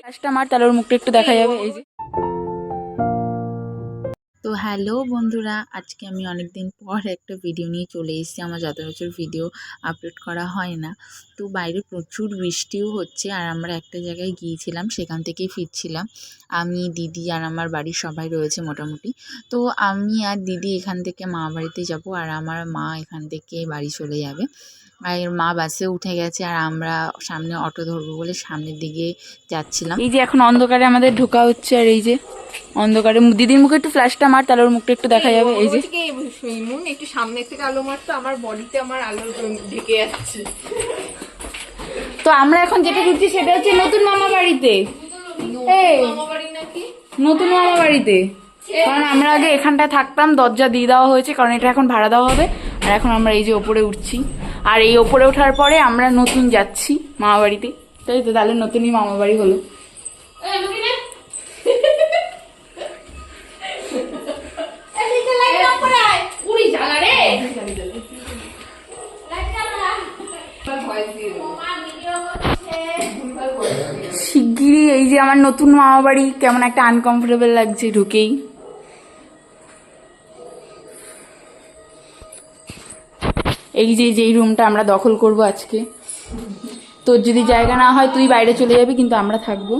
Customer, তাহলে ওর মুখটা একটু দেখা যাবে। এই যে তো হ্যালো বন্ধুরা, আজকে আমি অনেক দিন পর একটা ভিডিও নিয়ে চলে এসেছি। আমার যত বছর ভিডিও আপলোড করা হয় না। তো বাইরে প্রচুর বৃষ্টিও হচ্ছে, আর আমরা একটা জায়গায় গিয়েছিলাম, সেখান থেকেই ফিরছিলাম। আমি, দিদি আর আমার বাড়ির সবাই রয়েছে মোটামুটি। তো আমি আর দিদি এখান থেকে মা বাড়িতে যাব, আর আমার মা এখান থেকে বাড়ি চলে যাবে। আর মা বাসে উঠে গেছে, আর আমরা সামনে অটো ধরবো বলে সামনের দিকে যাচ্ছিলাম। এই যে এখন অন্ধকারে আমাদের ঢোকা হচ্ছে, আর এই যে অন্ধকারে দিদির মুখে একটু ফ্ল্যাশটা মার, তাহলে ওর মুখটা একটু দেখা যাবে। এই যে একটু সামনে থেকে আলো মারতো, আমার বডিতে আমার আলো ঢেকে যাচ্ছে। তো আমরা এখন যেটা ঘুরছি সেটা হচ্ছে নতুন মামা বাড়িতে। নতুন মামা বাড়িতে, কারণ আমরা আগে এখানটায় থাকতাম, দরজা দিয়ে দেওয়া হয়েছে কারণ এটা এখন ভাড়া দেওয়া হবে। আর এখন আমরা এই যে ওপরে উঠছি, আর এই ওপরে ওঠার পরে আমরা নতুন যাচ্ছি মামা বাড়িতে। তাই তো, তাহলে নতুনই মামা বাড়ি হলো। শিগগিরই এই যে আমার নতুন মামা বাড়ি, কেমন একটা আনকমফোর্টেবল লাগছে ঢুকেই। এই যে যেই রুমটা আমরা দখল করব আজকে। তোর যদি জায়গা না হয় তুই বাইরে চলে যাবি, কিন্তু আমরা থাকবো।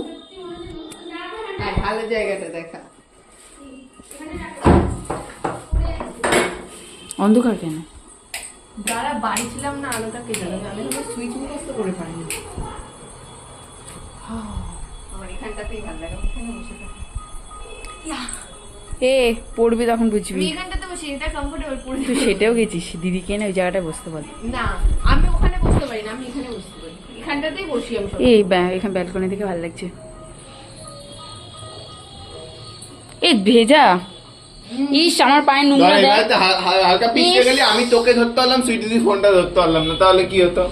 ভালো জায়গাটা দেখা। অন্ধকার কেন? যারা বাড়ি ছিলাম না, আলোটা কে জ্বালাবে? আমি সুইচ মুখস্থ করে পারিনি। আমার এখানটাতেই ভালো লাগে, এখানে বসে থাকি। এ পড়বি তখন বুঝবি। আমি এখানটাতে বসে, এটা কমফোর্টেবল পড়ে। তুই সেটাও গেছিস দিদিকে এনে ওই জায়গাটায় বসতে বল। না, আমি ওখানে বসতে পারি না, আমি এখানে বসতে পারি। এখানটাতেই বসি আমি। এই এখানে ব্যালকনি থেকে ভালো লাগছে। এই ভেজা, ইস আমার পায়ে নোংরা দেয়। হালকা পিছিয়ে গেলে আমি তোকে ধরতে পারলাম, সুইটি ফোনটা ধরতে পারলাম না, তাহলে কি হতো?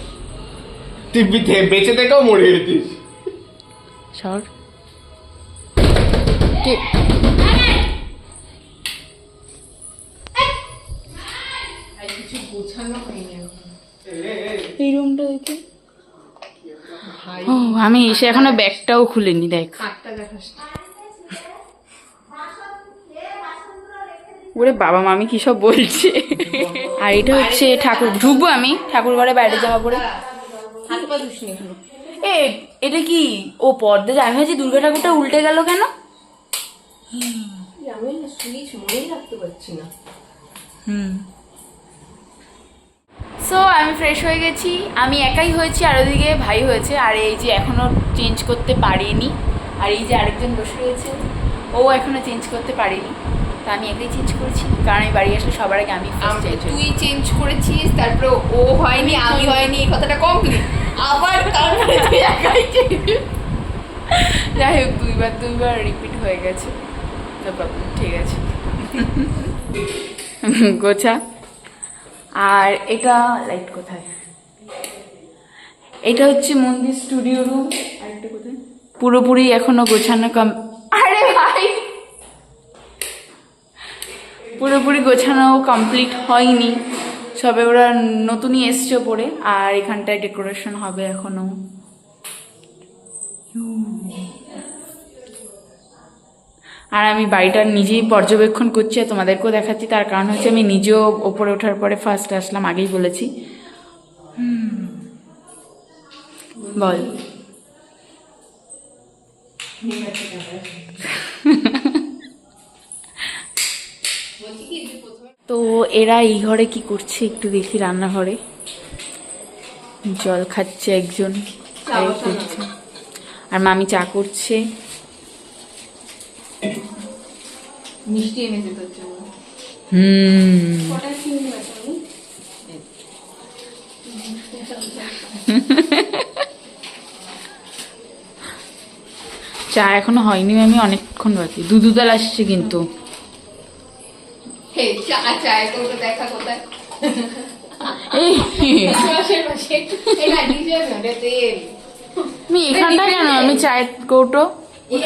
তুই বেঁচে থেকেও মরে যেতিস। সর কিছু গোছানো হয়নি। এই রুমটা দেখে ও, আমি এসে এখনো ব্যাগটাও খুলিনি। দেখ খাটটা দেখাস না। ওরে বাবা, মামি কি সব বলছে। আর এটা হচ্ছে ঠাকুর, ঢুকবো আমি ঠাকুর ঘরে বাইরে যাওয়া পরে। হাত পা ধুসনি এখনো। এটা কি ও পর্দা? আমি ভাবছি দুর্গা ঠাকুরটা উল্টে গেল কেন? আমি সুইচ মনেই রাখতে পারছি না। সো আমি ফ্রেশ হয়ে গেছি, আমি একাই হয়েছি, আর ওদিকে ভাই হয়েছে। আর এই যে এখনো চেঞ্জ করতে পারিনি, আর এই যে আরেকজন বসে রয়েছে, ও এখনো চেঞ্জ করতে পারিনি। তা আমি একাই চেঞ্জ করেছি, কারণ আমি বাড়ি আসলে সবার আগে আমি তুই চেঞ্জ করেছিস, তারপরে ও হয়নি, আমি হয়নি, এই কথাটা কমপ্লিট। আবার তারপরে তুই একাই change। যাই হোক, দুইবার রিপিট হয়ে গেছে, নো প্রবলেম, ঠিক আছে। গোছা। আর এটা লাইট কোথায়? এটা হচ্ছে মন্দির স্টুডিও রুম। আরেকটা কোথায়? পুরোপুরি এখনো গোছানো আরে ভাই, পুরোপুরি গোছানো কমপ্লিট হয়নি, সবে ওরা নতুনই এসছে পরে। আর এখানটায় ডেকোরেশন হবে এখনো। আর আমি বাড়িটা নিজেই পর্যবেক্ষণ করছি আর তোমাদেরকেও দেখাচ্ছি, তার কারণ হচ্ছে আমি নিজেও ওপরে ওঠার পরে ফার্স্ট আসলাম, আগেই বলেছি। বল। তো এরা এই ঘরে কি করছে একটু দেখি। রান্নাঘরে জল খাচ্ছে একজন, আর মামি চা করছে। মিষ্টি এনেছে তোর জন্য। চা এখনো হয়নি, আমি অনেকক্ষণ বাকি। দুধুদাল আসছে কিন্তু। দেখা কোথায়? আমি এখানটা কেন? আমি চায়ের কৌটো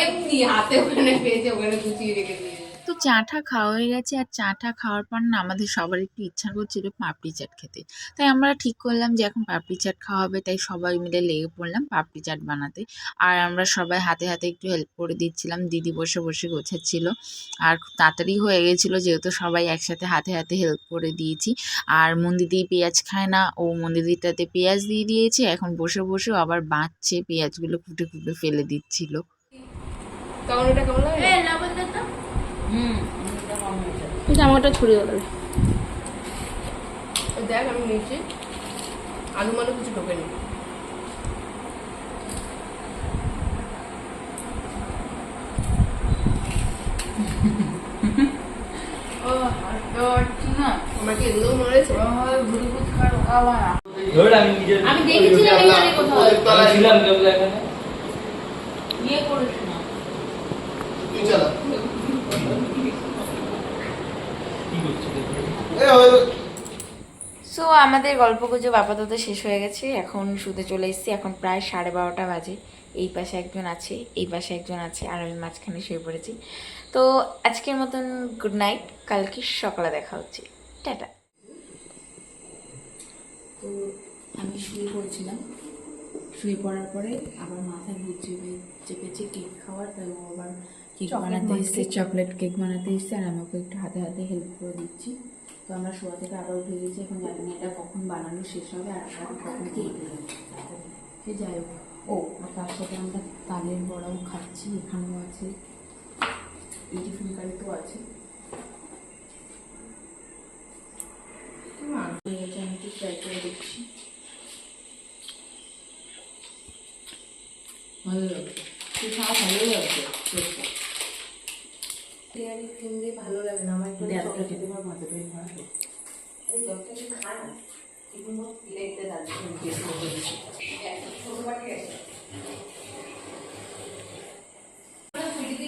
এমনি হাতে ওখানে পেয়েছে, ওখানে গুছিয়ে রেখে দিয়েছে। তো চাটা খাওয়া হয়ে গেছে, আর চাটা খাওয়ার পর না আমাদের সবার একটু ইচ্ছা করছিল পাপড়ি চাট খেতে। তাই আমরা ঠিক করলাম যে এখন পাপড়ি চাট খাওয়া হবে, তাই সবাই মিলে লেগে পড়লাম পাপড়ি চাট বানাতে। আর আমরা সবাই হাতে হাতে একটু হেল্প করে দিচ্ছিলাম, দিদি বসে বসে গোছাচ্ছিল। আর খুব তাড়াতাড়ি হয়ে গেছিলো যেহেতু সবাই একসাথে হাতে হাতে হেল্প করে দিয়েছি। আর মন্দিদি পেঁয়াজ খায় না, ও মন্দিদিটাতে পেঁয়াজ দিয়ে দিয়েছে, এখন বসে বসেও আবার বাঁচছে, পেঁয়াজগুলো কুটে কুটে ফেলে দিচ্ছিল। তখন এটা কেমন লাগে? জামাটা ছড়িয়ে গেল। দেখ আমি নিয়েছি, আলু মালু কিছু ঢোকেনি। আমার কি এগুলো মনে রয়েছে? আমি দেখেছিলাম এখানে কোথাও। ইয়ে করিস না। তুই চালা। সো আমাদের গল্পগুজব আপাতত শেষ হয়ে গেছে, এখন শুতে চলে এসেছি। এখন প্রায় 12:30 বাজে। এই পাশে একজন আছে, এই পাশে একজন আছে, আর আমি মাঝখানে শুয়ে পড়েছি। তো আজকের মতন গুড নাইট, কালকে সকালে দেখা হচ্ছে, টাটা। তো আমি শুয়ে পড়ছিলাম, শুয়ে পড়ার পরে আবার মাথায় ভূত চেপেছে কেক খাওয়ার, তাই ও আবার কেক বানাতে এসছে, চকলেট কেক বানাতে এসছে, আর আমি ওকে একটু হাতে হাতে হেল্প করে দিচ্ছি। তো আমরা শোয়া থেকে আবার উঠে গেছি, এখন জানি না এটা কখন বানানো শেষ হবে আর কখন কেক সে যাই হোক। ও আর তার সাথে আমরা তালের বড়াও খাচ্ছি, এখানেও আছে, এই টিফিন কারিতেও আছে। আমি একটু ট্রাই করে দেখছি, ভালো লাগবে, তুই খাওয়া ভালোই লাগবে। ক্রিম দিয়ে ভালো লাগে না আমার, একটু দেড়টা খেতে পারবো, হাতে পেট ভরা খেতে।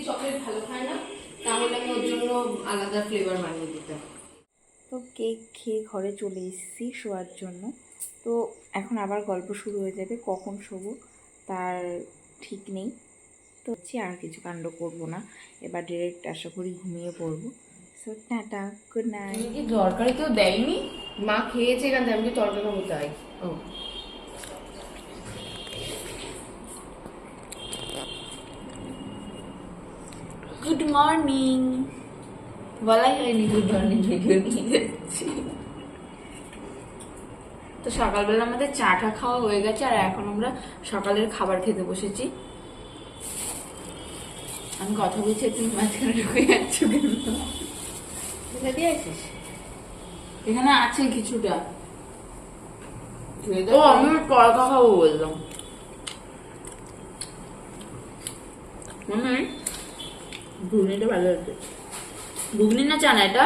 চকলেট ভালো খায় না, তাহলে আমি ওর জন্য আলাদা ফ্লেভার বানিয়ে দিতাম। তো কেক খেয়ে ঘরে চলে এসেছি শোয়ার জন্য। তো এখন আবার গল্প শুরু হয়ে যাবে, কখন শোবো তার ঠিক নেই। তো হচ্ছে আর কিছু কাণ্ড করবো না, এবার ডিরেক্ট আশা করি ঘুমিয়ে পড়বো। So tata, good night. কি তরকারি কেউ দেয়নি? মা খেয়েছে এখান থেকে, আমি কি তরকারি খাবো তাই? ও গুড মর্নিং, বলাই হয়নি গুড মর্নিং ভিডিও নিয়ে যাচ্ছি। তো সকালবেলা আমাদের চাটা খাওয়া হয়ে গেছে, আর এখন আমরা সকালের খাবার খেতে বসেছি। আমি কথা বলছি, তুমি মাঝখানে ঢুকে যাচ্ছ কেন? কোথা দিয়ে আসিস? এখানে আছে কিছুটা। ও আমি তড়কা খাবো বললাম, ঘুগনিটা ভালো হচ্ছে। ঘুগনি না চানা এটা?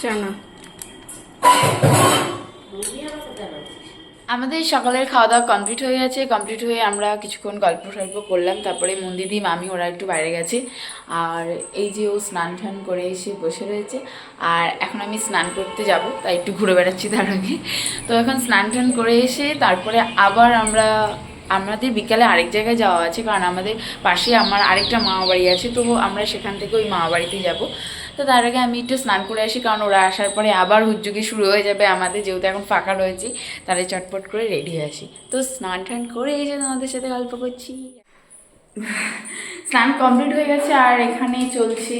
চানা। আমাদের সকালের খাওয়া দাওয়া কমপ্লিট হয়ে গেছে, কমপ্লিট হয়ে আমরা কিছুক্ষণ গল্প সল্প করলাম, তারপরে মন্দিদি মামি ওরা একটু বাইরে গেছে। আর এই যে ও স্নান টান করে এসে বসে রয়েছে, আর এখন আমি স্নান করতে যাব, তাই একটু ঘুরে বেড়াচ্ছি তার আগে। তো এখন স্নান টান করে এসে তারপরে আবার আমাদের বিকালে আরেক জায়গায় যাওয়া আছে, কারণ আমাদের পাশে আমার আরেকটা মামা বাড়ি আছে, তো আমরা সেখান থেকে ওই মামা বাড়িতে যাবো। তো তার আগে আমি একটু স্নান করে আসি, কারণ ওরা আসার পরে আবার হুজ্জুকি শুরু হয়ে যাবে আমাদের, যেহেতু এখন ফাঁকা রয়েছি, তাহলে চটপট করে রেডি হয়ে আসি। তো স্নান টান করে এসে তোমাদের সাথে গল্প করছি। স্নান কমপ্লিট হয়ে গেছে, আর এখানে চলছে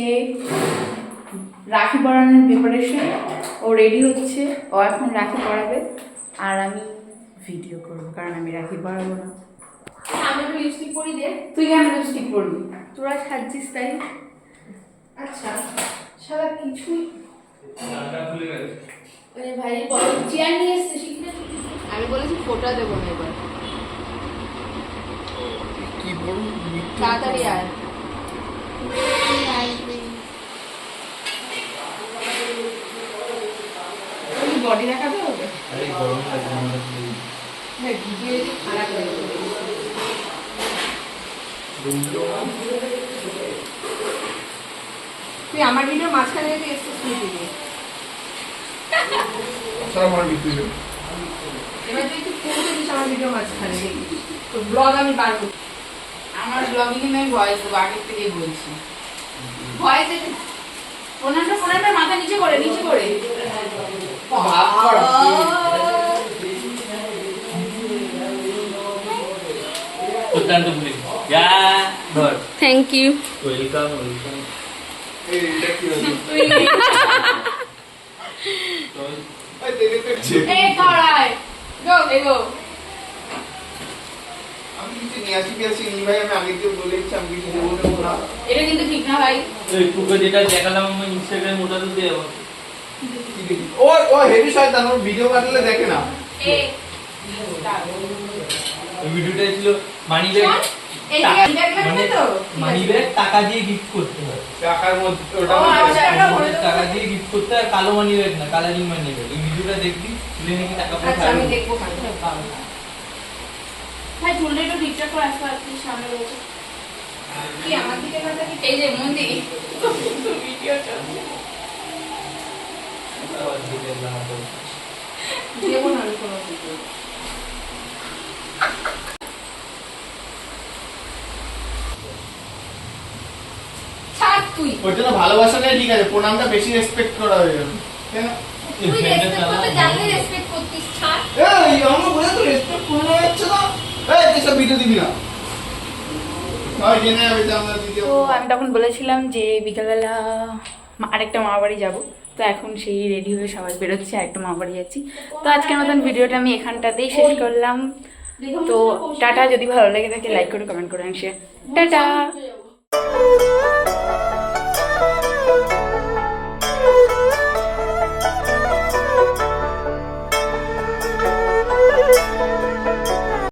রাখি পরানোর প্রিপারেশন। ও রেডি হচ্ছে, ও এখন রাখি পরাবে, আর আমি ভিডিও করবো, কারণ আমি রাখি পরাবো না। আমি একটু লিপস্টিক পরি দে। তুই কেন লিপস্টিক পরবি? তোরা খাচ্ছিস তাই? আচ্ছা সারা কিছুই ভাই বড় চেয়ার নিয়ে এসছে, শিখলে আমি বলেছি ফোটা দেবো না এবার, কি বলবো? তাড়াতাড়ি আয়। বডি দেখাতে হবে। হ্যাঁ ভিডিও খারাপ হয়ে যাবে। তুই আমার ভিডিও মাঝখানে রেখে এসছিস স্মৃতি দিয়ে। এবার তুই একটু পৌঁছে দিস আমার ভিডিও মাঝখানে, তো ব্লগ আমি বার করছি। আমার ব্লগিং এ আমি ভয়েস দেবো আগের থেকেই বলছি। ভয়েস প্রণামটা মাথা নিচে করে ভাব কর অত্যন্ত ভুলি যা ধর থ্যাংক ইউ। ওয়েলকাম এই এটা কি হলো এই তেরে পেছে এই কড়াই গো গো। আমি কিছু নিয়ে আসি নি ভাই, আমি আগে থেকে বলেছি আমি কিছু দেবো না। এটা কিন্তু ঠিক না ভাই। এই তোকে যেটা দেখালাম আমার ইনস্টাগ্রামে ওটা তো দে আমার কি দেখি ও ও হেভি শয়তান, ওর ভিডিও বানালে দেখে না। এই ওই ভিডিওটা ছিল মানি ব্যাগ এই যে লাগবে তো মানি ব্যাগ টাকা দিয়ে গিফট করতে হয়। টাকার মধ্যে ওটা ও, আচ্ছা। টাকা দিয়ে গিফট করতে হয়, কালো মানি ব্যাগ না, কালারিং মানি ব্যাগ। এই ভিডিওটা দেখবি, তুলে নাকি টাকা পয়সা আচ্ছা আমি আসবে। দেখবো ভাই চুলটা একটু ঠিকঠাক করে আসতে পারছিস সামনে রয়েছে। কি আমার দিকে না তাকি এই যে মন্দির ভিডিও চলছে। আবার দিতে জানা তো। দেবো না আমি কোনো কিছু। ছাড় তুই ওর জন্য ভালোবাসাটাই ঠিক আছে, প্রণামটা বেশি রেসপেক্ট করা হয়ে গেল। কেন এই তুই ফ্রেন্ডের রেসপেক্ট করতে জানলে রেসপেক্ট করতিস। ছাড় এই আমার বলে তো রেসপেক্ট করে যাচ্ছে না। এই তুই সব ভিডিও দিবি না। হয় জেনে যাবে যে আমরা ভিডিও। তো আমি তখন বলেছিলাম যে বিকালবেলা আরেকটা মামা বাড়ি যাবো, তো এখন সেই রেডি হয়ে সবাই বেরোচ্ছে, আরেকটা মামা বাড়ি যাচ্ছি। তো আজকের মতন ভিডিওটা আমি এখানটাতেই শেষ করলাম। তো টাটা, যদি ভালো লেগে থাকে লাইক করে কমেন্ট করে শেয়ার। টাটা।